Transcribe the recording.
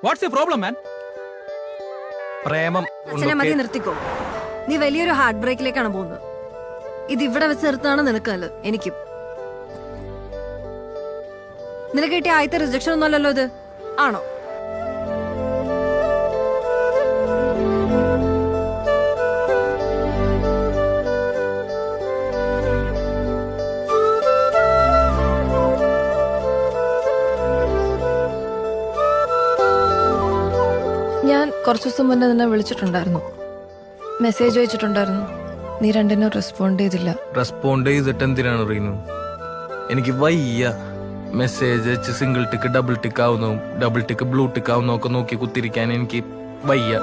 What's your problem മാൻ? പ്രേമം അച്ഛനെ മതി, നിർത്തിക്കോ. നീ വലിയൊരു ഹാർട്ട് ബ്രേക്കിലേക്കാണ് പോകുന്നത്. ഇത് ഇവിടെ വെച്ച് നിർത്തുന്നതാണ് നിനക്ക് നല്ലത്. എനിക്കും നിനക്ക് കിട്ടിയ ആദ്യത്തെ റിജക്ഷൻ ഒന്നുമല്ലല്ലോ ഇത്, ആണോ? ഞാൻ കുറച്ചു ദിവസം മുന്നേ നിന്നെ വിളിച്ചിട്ടുണ്ടായിരുന്നു, മെസ്സേജ് അയച്ചിട്ടുണ്ടായിരുന്നു. നീ രണ്ടിനും റെസ്പോണ്ട് ചെയ്തില്ല. റെസ്പോണ്ട് ചെയ്തിട്ട് എന്തിനാണ് റീനു? എനിക്ക് വയ്യ. മെസ്സേജ് അയച്ച് സിംഗിൾ ടിക്ക് ഡബിൾ ടിക്ക് ആവുന്നതും ഡബിൾ ടിക്ക് ബ്ലൂ ടിക്ക് ആവുന്നതും ഒക്കെ നോക്കി കുത്തിരിക്കാൻ എനിക്ക് വയ്യ.